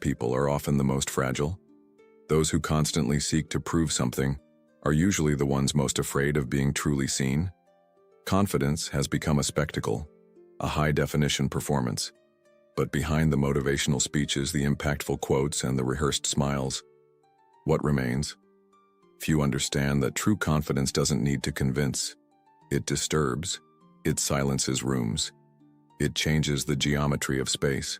people are often the most fragile. Those who constantly seek to prove something are usually the ones most afraid of being truly seen. Confidence has become a spectacle, a high-definition performance. But behind the motivational speeches, the impactful quotes, and the rehearsed smiles, what remains? Few understand that true confidence doesn't need to convince. It disturbs. It silences rooms. It changes the geometry of space.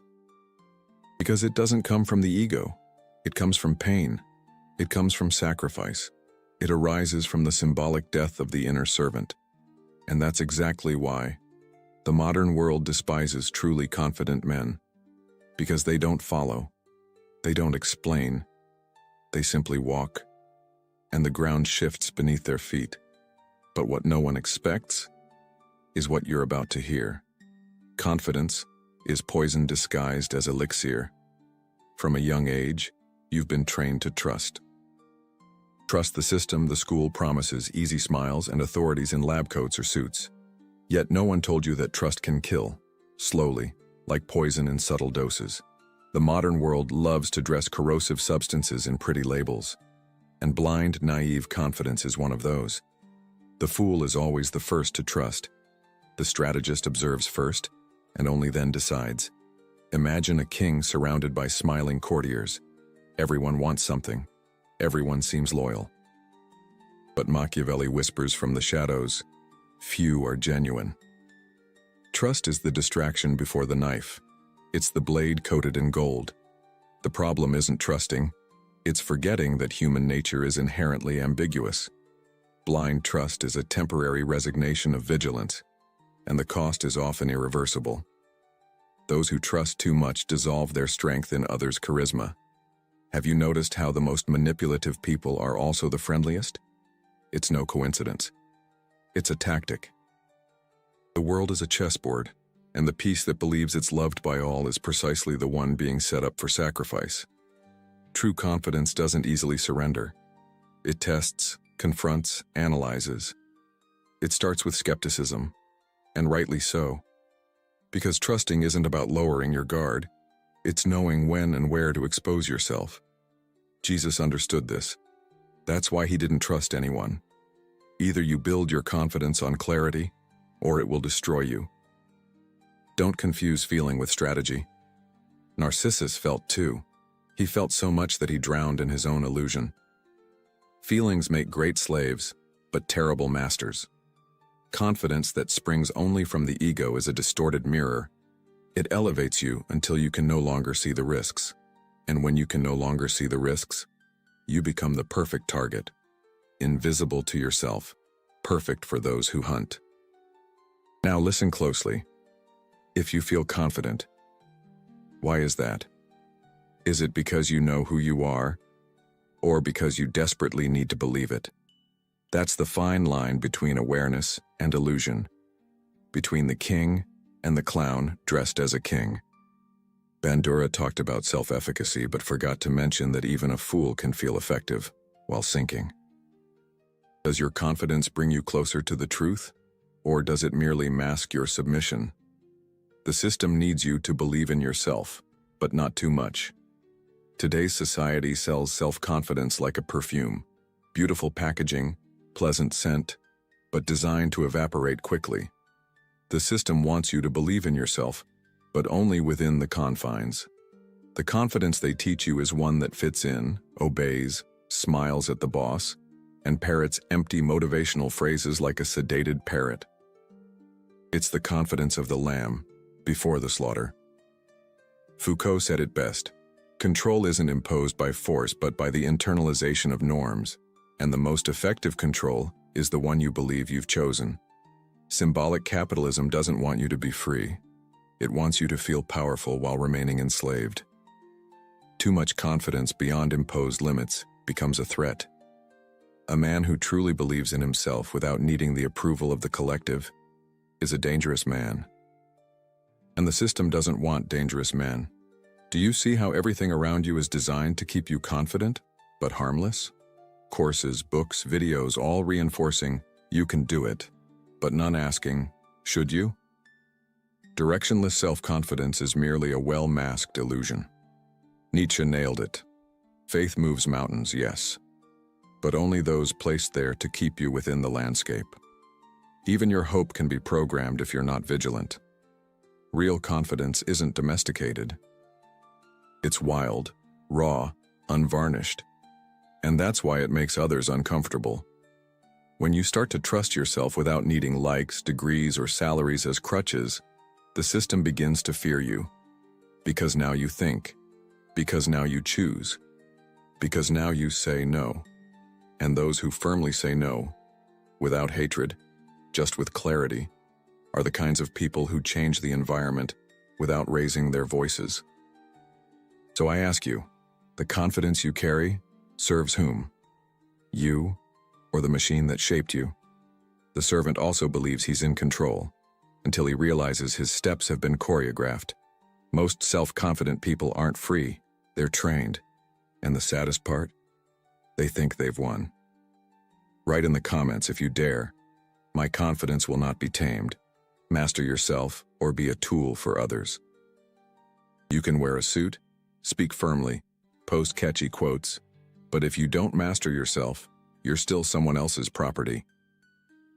Because it doesn't come from the ego. It comes from pain. It comes from sacrifice. It arises from the symbolic death of the inner servant. And that's exactly why the modern world despises truly confident men. Because they don't follow. They don't explain. They simply walk. And the ground shifts beneath their feet. But what no one expects is what you're about to hear. Confidence is poison disguised as elixir. From a young age, you've been trained to trust. Trust the system. The school promises easy smiles and authorities in lab coats or suits. Yet no one told you that trust can kill, slowly, like poison in subtle doses. The modern world loves to dress corrosive substances in pretty labels. And blind, naive confidence is one of those. The fool is always the first to trust. The strategist observes first, and only then decides. Imagine a king surrounded by smiling courtiers. Everyone wants something. Everyone seems loyal. But Machiavelli whispers from the shadows, few are genuine. Trust is the distraction before the knife. It's the blade coated in gold. The problem isn't trusting. It's forgetting that human nature is inherently ambiguous. Blind trust is a temporary resignation of vigilance, and the cost is often irreversible. Those who trust too much dissolve their strength in others' charisma. Have you noticed how the most manipulative people are also the friendliest? It's no coincidence. It's a tactic. The world is a chessboard, and the piece that believes it's loved by all is precisely the one being set up for sacrifice. True confidence doesn't easily surrender. It tests, confronts, analyzes. It starts with skepticism, and rightly so. Because trusting isn't about lowering your guard. It's knowing when and where to expose yourself. Jesus understood this. That's why he didn't trust anyone. Either you build your confidence on clarity, or it will destroy you. Don't confuse feeling with strategy. Narcissus felt too. He felt so much that he drowned in his own illusion. Feelings make great slaves, but terrible masters. Confidence that springs only from the ego is a distorted mirror. It elevates you until you can no longer see the risks. And when you can no longer see the risks, you become the perfect target. Invisible to yourself, perfect for those who hunt. Now listen closely. If you feel confident, why is that? Is it because you know who you are, or because you desperately need to believe it? That's the fine line between awareness and illusion, between the king and the clown dressed as a king. Bandura talked about self-efficacy but forgot to mention that even a fool can feel effective while sinking. Does your confidence bring you closer to the truth, or does it merely mask your submission? The system needs you to believe in yourself, but not too much. Today's society sells self-confidence like a perfume. Beautiful packaging, pleasant scent, but designed to evaporate quickly. The system wants you to believe in yourself, but only within the confines. The confidence they teach you is one that fits in, obeys, smiles at the boss, and parrots empty motivational phrases like a sedated parrot. It's the confidence of the lamb, before the slaughter. Foucault said it best. Control isn't imposed by force but by the internalization of norms, and the most effective control is the one you believe you've chosen. Symbolic capitalism doesn't want you to be free. It wants you to feel powerful while remaining enslaved. Too much confidence beyond imposed limits becomes a threat. A man who truly believes in himself without needing the approval of the collective is a dangerous man. And the system doesn't want dangerous men. Do you see how everything around you is designed to keep you confident, but harmless? Courses, books, videos, all reinforcing, you can do it, but none asking, should you? Directionless self-confidence is merely a well-masked illusion. Nietzsche nailed it. Faith moves mountains, yes, but only those placed there to keep you within the landscape. Even your hope can be programmed if you're not vigilant. Real confidence isn't domesticated. It's wild, raw, unvarnished, and that's why it makes others uncomfortable. When you start to trust yourself without needing likes, degrees, or salaries as crutches, the system begins to fear you. Because now you think. Because now you choose. Because now you say no. And those who firmly say no, without hatred, just with clarity, are the kinds of people who change the environment without raising their voices. So I ask you, the confidence you carry serves whom? You, or the machine that shaped you? The servant also believes he's in control, until he realizes his steps have been choreographed. Most self-confident people aren't free, they're trained. And the saddest part? They think they've won. Write in the comments if you dare. My confidence will not be tamed. Master yourself or be a tool for others. You can wear a suit, speak firmly, post catchy quotes, but if you don't master yourself, you're still someone else's property.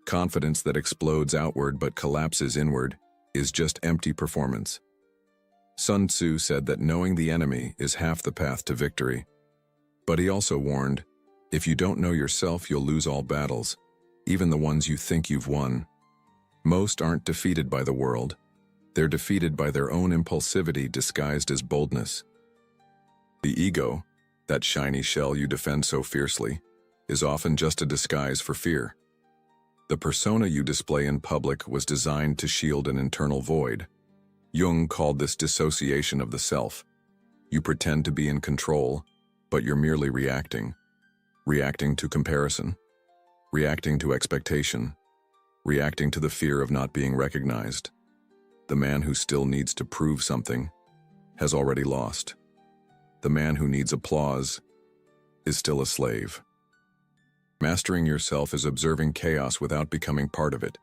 Confidence that explodes outward but collapses inward is just empty performance. Sun Tzu said that knowing the enemy is half the path to victory. But he also warned, if you don't know yourself, you'll lose all battles, even the ones you think you've won. Most aren't defeated by the world. They're defeated by their own impulsivity disguised as boldness. The ego, that shiny shell you defend so fiercely, is often just a disguise for fear. The persona you display in public was designed to shield an internal void. Jung called this dissociation of the self. You pretend to be in control, but you're merely reacting. Reacting to comparison, reacting to expectation, reacting to the fear of not being recognized. The man who still needs to prove something has already lost. The man who needs applause is still a slave. Mastering yourself is observing chaos without becoming part of it.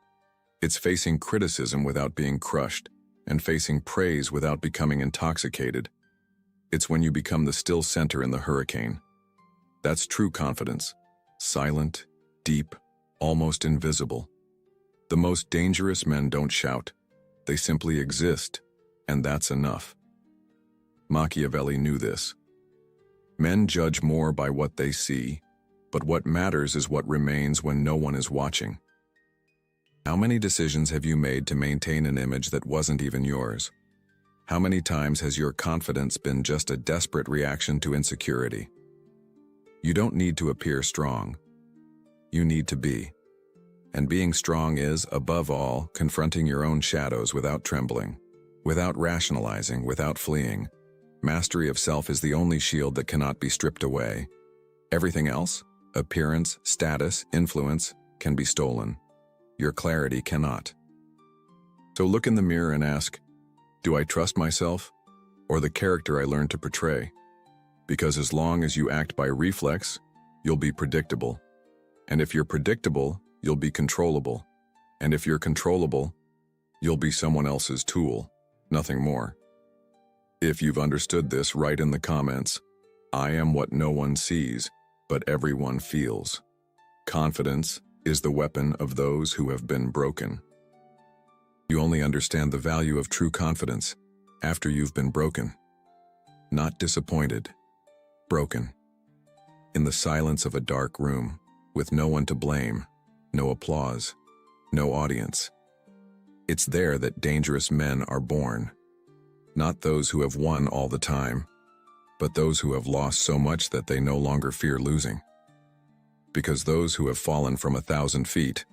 It's facing criticism without being crushed, and facing praise without becoming intoxicated. It's when you become the still center in the hurricane. That's true confidence. Silent, deep, almost invisible. The most dangerous men don't shout. They simply exist, and that's enough. Machiavelli knew this. Men judge more by what they see, but what matters is what remains when no one is watching. How many decisions have you made to maintain an image that wasn't even yours? How many times has your confidence been just a desperate reaction to insecurity? You don't need to appear strong. You need to be. And being strong is, above all, confronting your own shadows without trembling, without rationalizing, without fleeing. Mastery of self is the only shield that cannot be stripped away. Everything else, appearance, status, influence, can be stolen. Your clarity cannot. So look in the mirror and ask, do I trust myself or the character I learned to portray? Because as long as you act by reflex, you'll be predictable. And if you're predictable, you'll be controllable. And if you're controllable, you'll be someone else's tool, nothing more. If you've understood this, write in the comments, I am what no one sees, but everyone feels. Confidence is the weapon of those who have been broken. You only understand the value of true confidence after you've been broken. Not disappointed, broken. In the silence of a dark room, with no one to blame, no applause, no audience. It's there that dangerous men are born. Not those who have won all the time, but those who have lost so much that they no longer fear losing. Because those who have fallen from 1,000 feet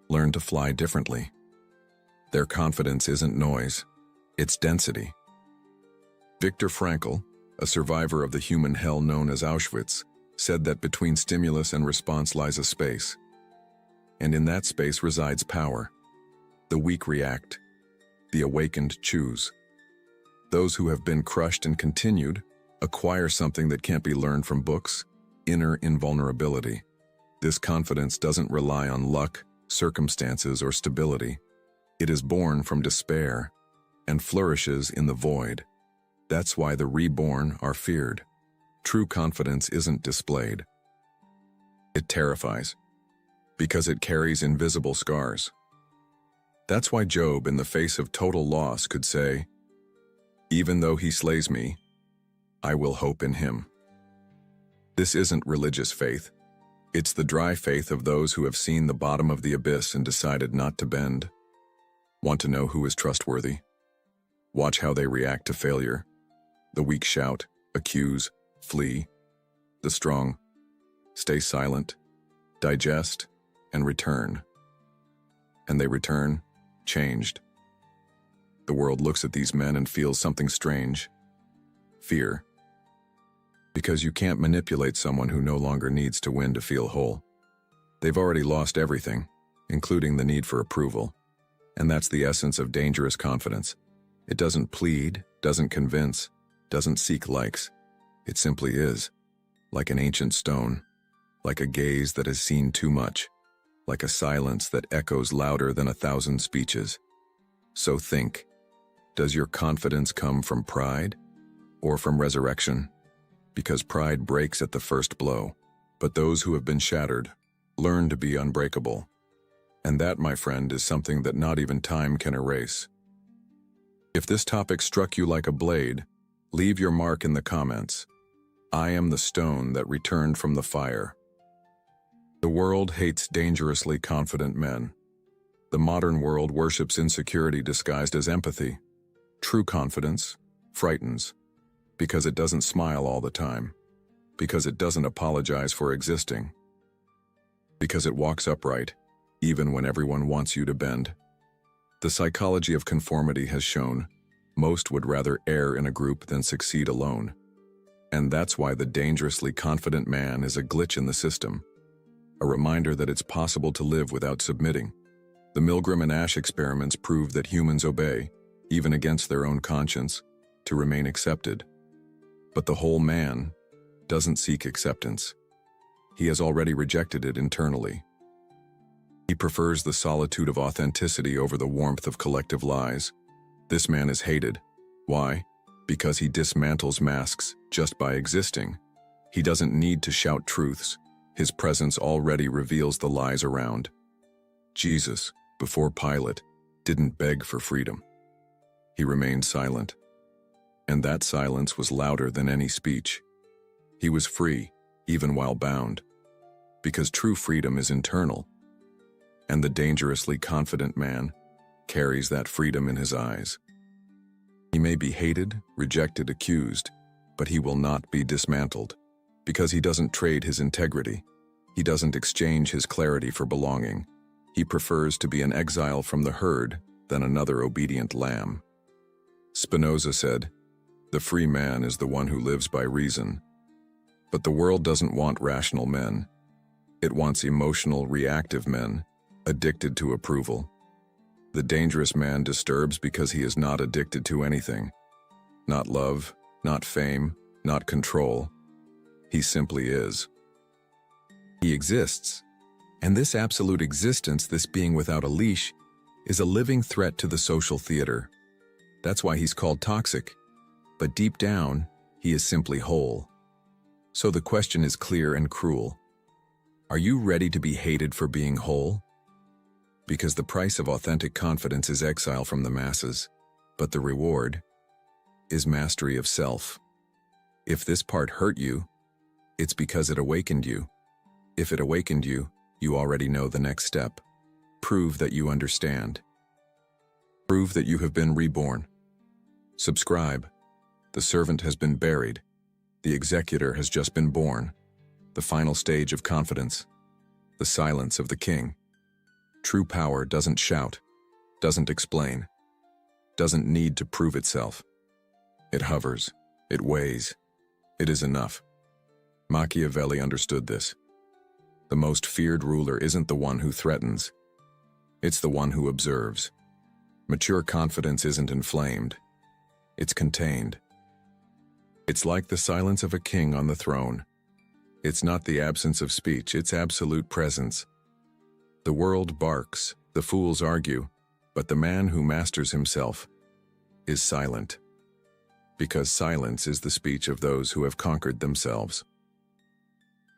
learn to fly differently. Their confidence isn't noise, it's density. Viktor Frankl, a survivor of the human hell known as Auschwitz, said that between stimulus and response lies a space. And in that space resides power. The weak react, the awakened choose. Those who have been crushed and continued acquire something that can't be learned from books: inner invulnerability. This confidence doesn't rely on luck, circumstances, or stability. It is born from despair and flourishes in the void. That's why the reborn are feared. True confidence isn't displayed. It terrifies, because it carries invisible scars. That's why Job, in the face of total loss, could say, "Even though he slays me, I will hope in him." This isn't religious faith. It's the dry faith of those who have seen the bottom of the abyss and decided not to bend. Want to know who is trustworthy? Watch how they react to failure. The weak shout, accuse, flee. The strong stay silent, digest, and return. And they return, changed. The world looks at these men and feels something strange. Fear. Because you can't manipulate someone who no longer needs to win to feel whole. They've already lost everything, including the need for approval. And that's the essence of dangerous confidence. It doesn't plead, doesn't convince, doesn't seek likes. It simply is, like an ancient stone, like a gaze that has seen too much, like a silence that echoes louder than 1,000 speeches. So think, does your confidence come from pride or from resurrection? Because pride breaks at the first blow, but those who have been shattered learn to be unbreakable. And that, my friend, is something that not even time can erase. If this topic struck you like a blade, leave your mark in the comments. I am the stone that returned from the fire. The world hates dangerously confident men. The modern world worships insecurity disguised as empathy. True confidence frightens, because it doesn't smile all the time, because it doesn't apologize for existing, because it walks upright, even when everyone wants you to bend. The psychology of conformity has shown most would rather err in a group than succeed alone. And that's why the dangerously confident man is a glitch in the system, a reminder that it's possible to live without submitting. The Milgram and Ash experiments prove that humans obey, even against their own conscience, to remain accepted. But the whole man doesn't seek acceptance. He has already rejected it internally. He prefers the solitude of authenticity over the warmth of collective lies. This man is hated. Why? Because he dismantles masks just by existing. He doesn't need to shout truths. His presence already reveals the lies around. Jesus, before Pilate, didn't beg for freedom. He remained silent. And that silence was louder than any speech. He was free, even while bound, because true freedom is internal. And the dangerously confident man carries that freedom in his eyes. He may be hated, rejected, accused, but he will not be dismantled, because he doesn't trade his integrity. He doesn't exchange his clarity for belonging. He prefers to be an exile from the herd than another obedient lamb. Spinoza said, "The free man is the one who lives by reason." But the world doesn't want rational men. It wants emotional, reactive men, addicted to approval. The dangerous man disturbs because he is not addicted to anything. Not love, not fame, not control. He simply is. He exists. And this absolute existence, this being without a leash, is a living threat to the social theater. That's why he's called toxic. But deep down, he is simply whole. So the question is clear and cruel. Are you ready to be hated for being whole? Because the price of authentic confidence is exile from the masses, but the reward is mastery of self. If this part hurt you, it's because it awakened you. If it awakened you, you already know the next step. Prove that you understand. Prove that you have been reborn. Subscribe. The servant has been buried. The executor has just been born. The final stage of confidence. The silence of the king. True power doesn't shout, doesn't explain, doesn't need to prove itself. It hovers, it weighs, it is enough. Machiavelli understood this. The most feared ruler isn't the one who threatens, it's the one who observes. Mature confidence isn't inflamed, it's contained. It's like the silence of a king on the throne. It's not the absence of speech, it's absolute presence. The world barks, the fools argue, but the man who masters himself is silent. because silence is the speech of those who have conquered themselves.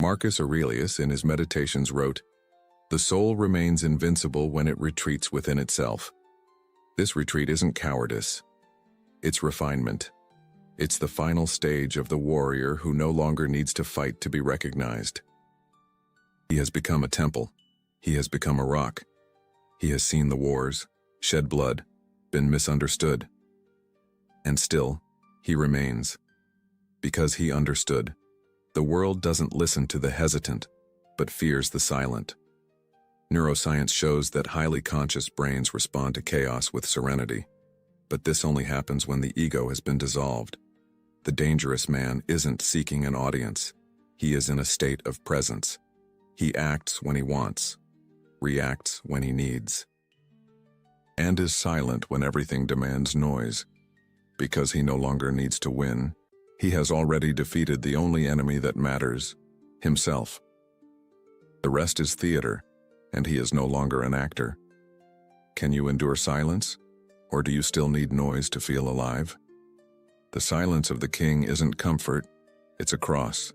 Marcus Aurelius in his Meditations wrote, "The soul remains invincible when it retreats within itself." This retreat isn't cowardice. It's refinement. It's the final stage of the warrior who no longer needs to fight to be recognized. He has become a temple. He has become a rock. He has seen the wars, shed blood, been misunderstood. And still, he remains. Because he understood. The world doesn't listen to the hesitant, but fears the silent. Neuroscience shows that highly conscious brains respond to chaos with serenity. But this only happens when the ego has been dissolved. The dangerous man isn't seeking an audience. He is in a state of presence. He acts when he wants, reacts when he needs, and is silent when everything demands noise. Because he no longer needs to win, he has already defeated the only enemy that matters, himself. The rest is theater, and he is no longer an actor. Can you endure silence, or do you still need noise to feel alive? The silence of the king isn't comfort, it's a cross.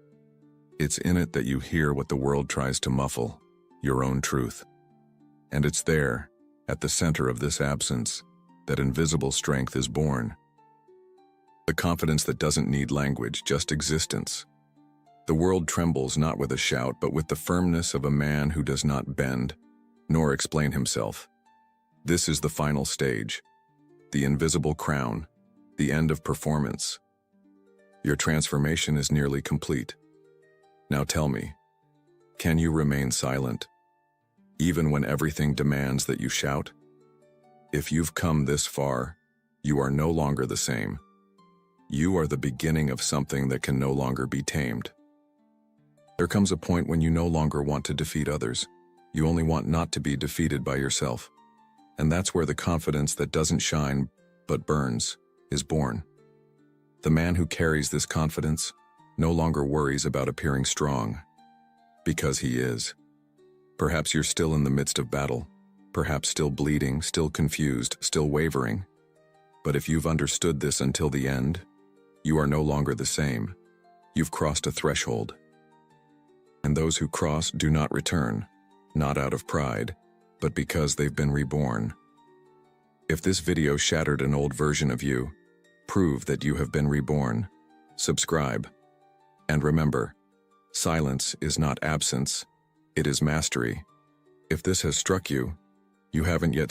It's in it that you hear what the world tries to muffle, your own truth. And it's there, at the center of this absence, that invisible strength is born. The confidence that doesn't need language, just existence. The world trembles not with a shout, but with the firmness of a man who does not bend, nor explain himself. This is the final stage, the invisible crown, the end of performance. Your transformation is nearly complete. Now tell me, can you remain silent, even when everything demands that you shout? If you've come this far, you are no longer the same. You are the beginning of something that can no longer be tamed. There comes a point when you no longer want to defeat others. You only want not to be defeated by yourself. And that's where the confidence that doesn't shine, but burns, is born. The man who carries this confidence no longer worries about appearing strong, because he is. Perhaps you're still in the midst of battle, perhaps still bleeding, still confused, still wavering. But if you've understood this until the end, you are no longer the same. You've crossed a threshold. And those who cross do not return, not out of pride, but because they've been reborn. If this video shattered an old version of you, prove that you have been reborn. Subscribe. And remember, silence is not absence, it is mastery. If this has struck you, you haven't yet